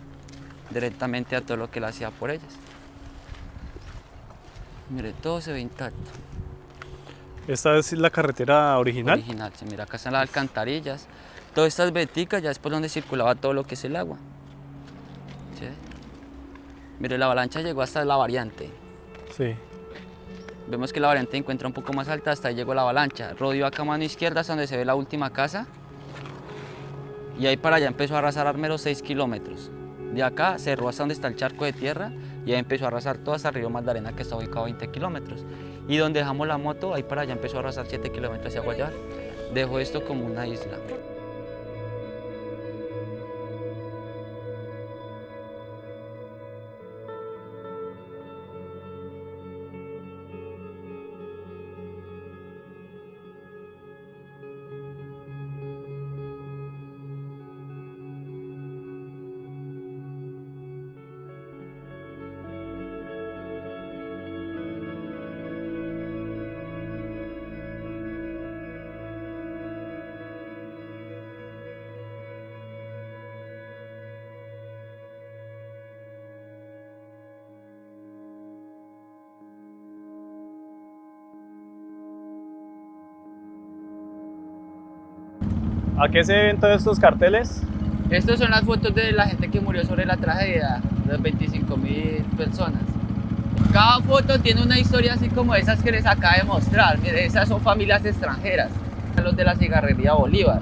directamente a todo lo que él hacía por ellas. Mire, todo se ve intacto. ¿Esta es la carretera original? Original, sí, mira, acá están las alcantarillas. Todas estas veticas ya es por donde circulaba todo lo que es el agua. ¿Sí? Mire, la avalancha llegó hasta la variante. Sí. Vemos que la variante encuentra un poco más alta, hasta ahí llegó la avalancha. Rodeó acá a mano izquierda hasta donde se ve la última casa. Y ahí para allá empezó a arrasar Armero 6 kilómetros. De acá cerró hasta donde está el charco de tierra y ahí empezó a arrasar todo hasta el río Magdalena, que está ubicado a 20 kilómetros. Y donde dejamos la moto, ahí para allá empezó a arrasar 7 kilómetros hacia Guayar. Dejó esto como una isla. ¿A qué se deben todos estos carteles? Estas son las fotos de la gente que murió sobre la tragedia, las 25.000 personas. Cada foto tiene una historia así como esas que les acabo de mostrar. Miren, esas son familias extranjeras. Los de la cigarrería Bolívar,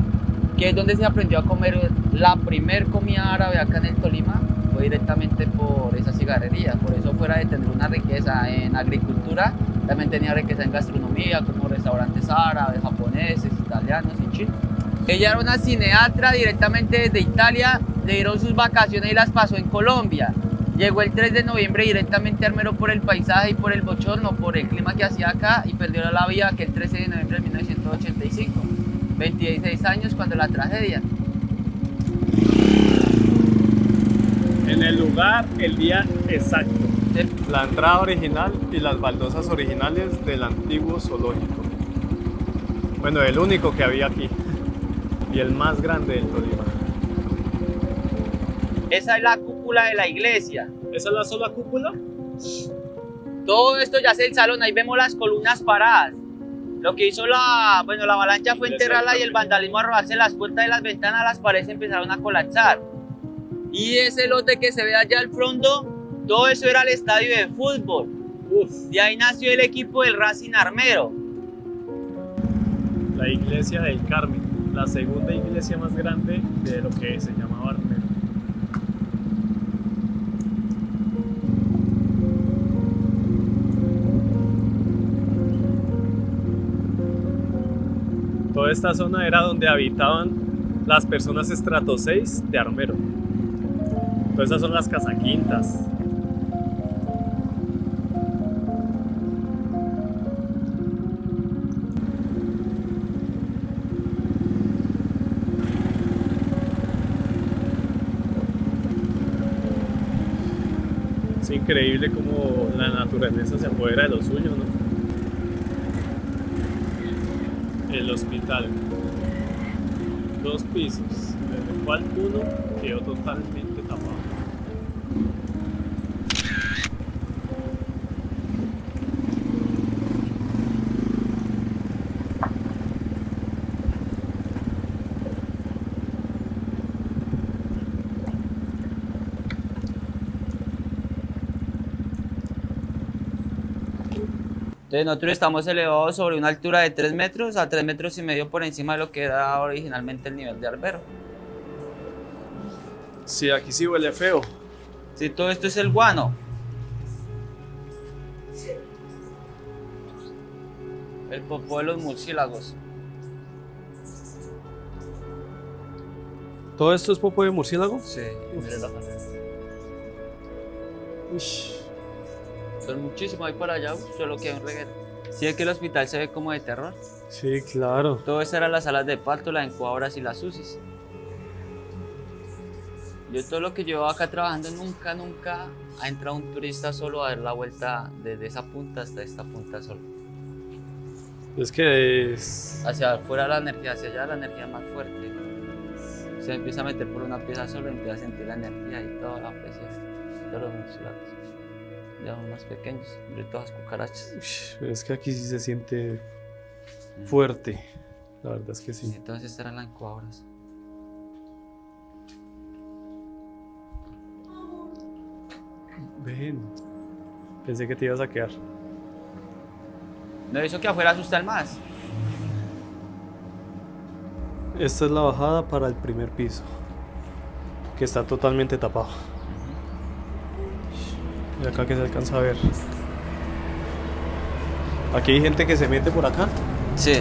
que es donde se aprendió a comer la primer comida árabe acá en el Tolima, fue directamente por esa cigarrería. Por eso, fuera de tener una riqueza en agricultura, también tenía riqueza en gastronomía, como restaurantes árabes, japoneses, italianos y chinos. Ella era una cineasta directamente desde Italia, le dieron sus vacaciones y las pasó en Colombia. Llegó el 3 de noviembre directamente a Armero por el paisaje y por el bochorno, por el clima que hacía acá, y perdió la vida aquel 13 de noviembre de 1985. 26 años cuando la tragedia. En el lugar, el día exacto. La entrada original y las baldosas originales del antiguo zoológico. Bueno, el único que había aquí. Y el más grande del Tolima. Esa es la cúpula de la iglesia. ¿Esa es la sola cúpula? Todo esto ya es el salón, ahí vemos las columnas paradas. Lo que hizo la avalancha fue enterrarla y el vandalismo arrojarse las puertas de las ventanas, las paredes empezaron a colapsar. Y ese lote que se ve allá al fondo, todo eso era el estadio de fútbol. De ahí nació el equipo del Racing Armero. La iglesia del Carmen, la segunda iglesia más grande de lo que se llamaba Armero. Toda esta zona era donde habitaban las personas estrato 6 de Armero. Todas esas son las casaquintas. Es increíble cómo la naturaleza se apodera de lo suyo, ¿no? El hospital, 2 pisos, del cual uno quedó totalmente tapado. Entonces nosotros estamos elevados sobre una altura de 3 metros a 3,5 metros por encima de lo que era originalmente el nivel de Armero. Sí, aquí sí huele feo. Sí, todo esto es el guano. El popó de los murciélagos. ¿Todo esto es popó de murciélago? Sí, miren la son muchísimos ahí para allá, solo queda un reguero. Sí, es que el hospital se ve como de terror. Sí, claro. Todo esto eran las salas de parto, las incubadoras y las UCIs. Yo todo lo que llevo acá trabajando, nunca ha entrado un turista solo a dar la vuelta desde esa punta hasta esta punta solo. Es que es... Hacia afuera la energía, hacia allá la energía más fuerte. Se empieza a meter por una pieza solo, empieza a sentir la energía y toda la presión de los murciélagos. Ya más pequeños, de todas las cucarachas. Es que aquí sí se siente fuerte, la verdad es que sí. Entonces estas eran las incubadoras. Ven, pensé que te ibas a quedar. No, eso que afuera asusta más. Esta es la bajada para el primer piso, que está totalmente tapado. Y acá que se alcanza a ver. Aquí hay gente que se mete por acá. Sí.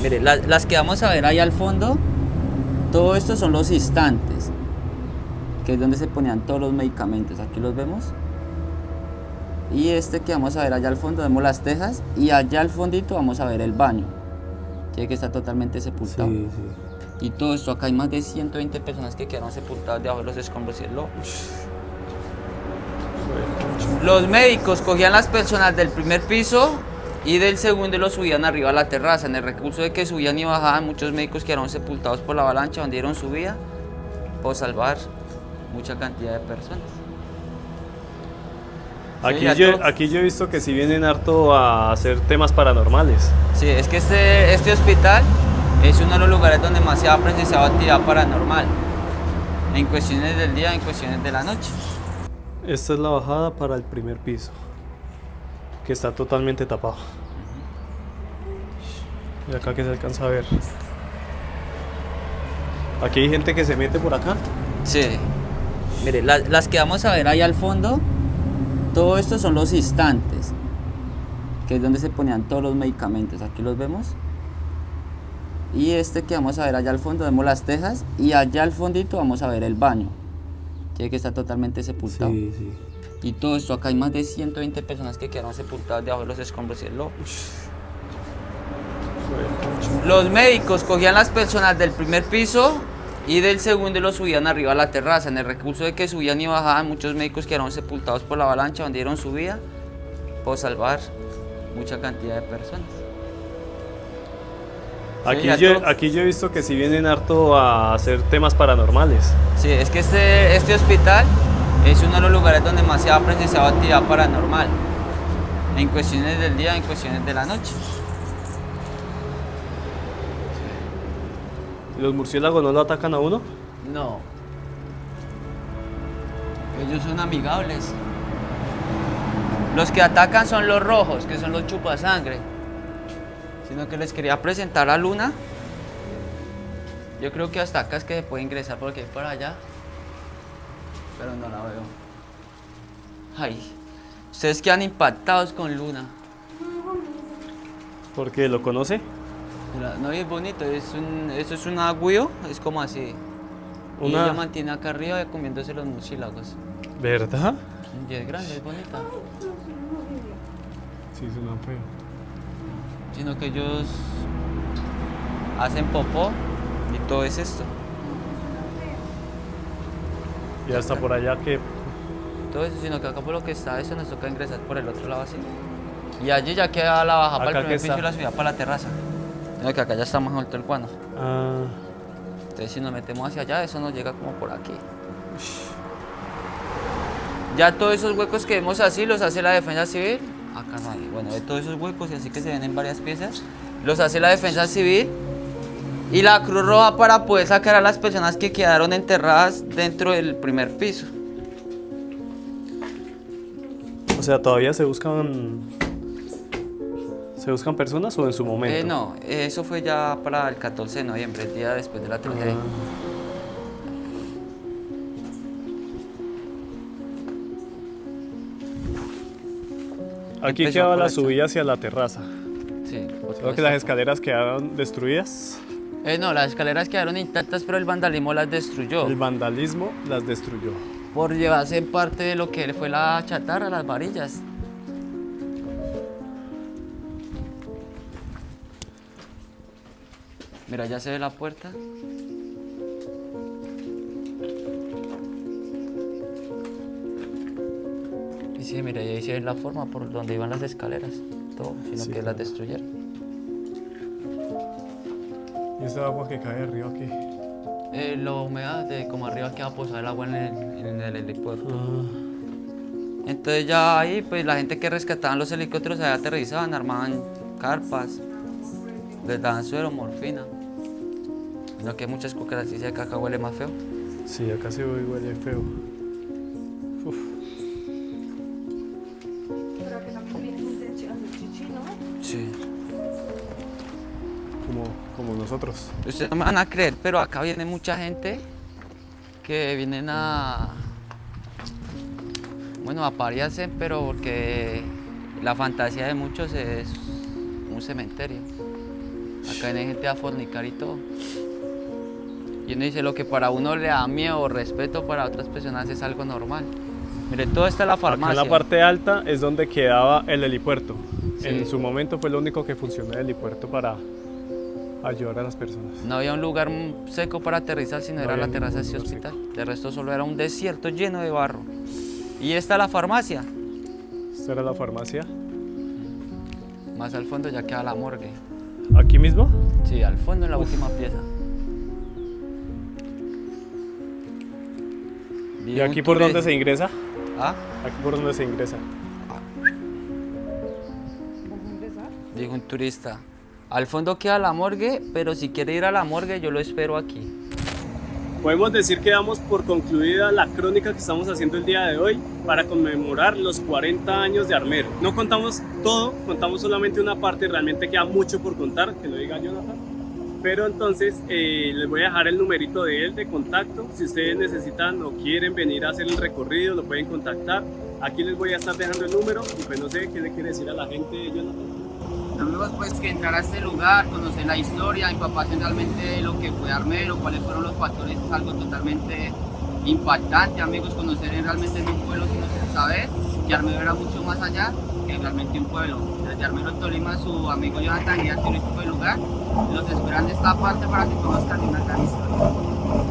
Mire, las que vamos a ver ahí al fondo, todo esto son los instantes, que es donde se ponían todos los medicamentos. Aquí los vemos. Y este que vamos a ver allá al fondo, vemos las tejas. Y allá al fondito vamos a ver el baño, que está totalmente sepultado. Sí, sí. Y todo esto, acá hay más de 120 personas que quedaron sepultadas debajo de los escombros. Cielo. Los médicos cogían las personas del primer piso y del segundo y los subían arriba a la terraza. En el recurso de que subían y bajaban, muchos médicos quedaron sepultados por la avalancha, donde dieron su vida por salvar mucha cantidad de personas. Aquí yo he visto que si vienen harto a hacer temas paranormales. Sí, es que este hospital es uno de los lugares donde más se ha presenciado actividad paranormal, en cuestiones del día, en cuestiones de la noche. Esta es la bajada para el primer piso, que está totalmente tapado. Y acá que se alcanza a ver. Aquí hay gente que se mete por acá. Sí. Mire, las que vamos a ver ahí al fondo, todo esto son los instantes, que es donde se ponían todos los medicamentos. Aquí los vemos. Y este que vamos a ver allá al fondo, vemos las tejas. Y allá al fondito vamos a ver el baño, que está totalmente sepultado. Sí, sí. Y todo esto, acá hay más de 120 personas que quedaron sepultadas debajo de los escombros. Cielo. Los médicos cogían las personas del primer piso y del segundo y los subían arriba a la terraza. En el recurso de que subían y bajaban, muchos médicos quedaron sepultados por la avalancha, donde dieron su vida por salvar mucha cantidad de personas. Aquí yo he visto que si vienen harto a hacer temas paranormales. Sí, es que este hospital es uno de los lugares donde más se ha presenciado actividad paranormal, en cuestiones del día, en cuestiones de la noche. ¿Y los murciélagos no lo atacan a uno? No. Ellos son amigables. Los que atacan son los rojos, que son los chupasangre. Sino que les quería presentar a Luna. Yo creo que hasta acá es que se puede ingresar porque hay para allá. Pero no la veo. Ay, ustedes quedan impactados con Luna. ¿Por qué? ¿Lo conoce? No, es bonito, eso es un agüio, es como así. Y ella mantiene acá arriba comiéndose los murciélagos. ¿Verdad? Y es grande, es bonita. Sí, suena feo. Sino que ellos hacen popó y todo es esto. Y hasta por allá que... Todo eso, sino que acá por lo que está eso nos toca ingresar por el otro lado así. Y allí ya queda la baja para el primer piso y la subida para la terraza. Sino que acá ya está más alto el guano. Entonces si nos metemos hacia allá, eso nos llega como por aquí. Ya todos esos huecos que vemos así los hace la defensa civil. Acá no hay. Bueno, de todos esos huecos, y así que se ven en varias piezas, los hace la defensa civil y la Cruz Roja para poder sacar a las personas que quedaron enterradas dentro del primer piso. O sea, ¿todavía se buscan personas o en su momento? No, eso fue ya para el 14 de noviembre, el día después de la tragedia. Aquí quedaba la subida hacia la terraza. Sí. Creo que las escaleras quedaron destruidas. No, las escaleras quedaron intactas, pero el vandalismo las destruyó. El vandalismo las destruyó. Por llevarse en parte de lo que fue la chatarra, las varillas. Mira, ya se ve la puerta. Y sí, mira, ahí se ve la forma por donde iban las escaleras. Todo, sino sí, que las destruyeron. ¿Y esta agua que cae arriba aquí? La humedad de como arriba queda posada el agua en el helipuerto. Entonces ya ahí, pues la gente que rescataban los helicópteros allá aterrizaban, armaban carpas, les daban suero, morfina. No que hay muchas cucarachas y acá huele más feo. Sí, acá sí huele feo. Uf. Pero que también viene gente echando chichi, ¿no? Sí. Como nosotros. Ustedes no me van a creer, pero acá viene mucha gente que vienen a Bueno, aparecen, pero porque la fantasía de muchos es un cementerio. Acá hay gente a fornicar y todo. Y uno dice, lo que para uno le da miedo o respeto, para otras personas es algo normal. Mire, todo está en la farmacia. Acá en la parte alta es donde quedaba el helipuerto. Sí. En su momento fue lo único que funcionó el helipuerto para ayudar a las personas. No había un lugar seco para aterrizar, sino era la terraza de ese lugar hospital. De resto solo era un desierto lleno de barro. Y esta es la farmacia. ¿Esta era la farmacia? Más al fondo ya queda la morgue. ¿Aquí mismo? Sí, al fondo en la última pieza. ¿Y aquí por dónde se ingresa? ¿Ah? Aquí por dónde se ingresa. Dijo un turista. Al fondo queda la morgue, pero si quiere ir a la morgue yo lo espero aquí. Podemos decir que damos por concluida la crónica que estamos haciendo el día de hoy para conmemorar los 40 años de Armero. No contamos todo, contamos solamente una parte, realmente queda mucho por contar, que lo diga Jonathan. Pero entonces les voy a dejar el numerito de él de contacto. Si ustedes necesitan o quieren venir a hacer el recorrido, lo pueden contactar. Aquí les voy a estar dejando el número y pues no sé qué le quiere decir a la gente, Jonathan. Amigos, pues que entrar a este lugar, conocer la historia, empaparse realmente lo que fue Armero, cuáles fueron los factores, es algo totalmente impactante, amigos, conocer realmente en un pueblo sin saber que Armero era mucho más allá que realmente un pueblo. Desde Armero, Tolima, su amigo Jonathan, guía turístico del lugar, los esperan de esta parte para que conozcan una gran historia.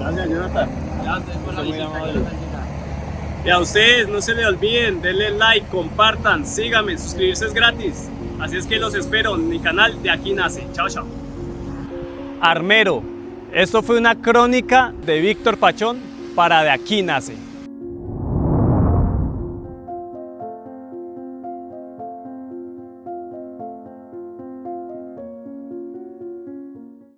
Gracias, Jonathan. Gracias a ustedes por la visita. Y a ustedes no se les olviden, denle like, compartan, síganme, suscribirse es gratis. Así es que los espero en mi canal De Aquí Nace. Chao, chao. Armero. Esto fue una crónica de Víctor Pachón para De Aquí Nace.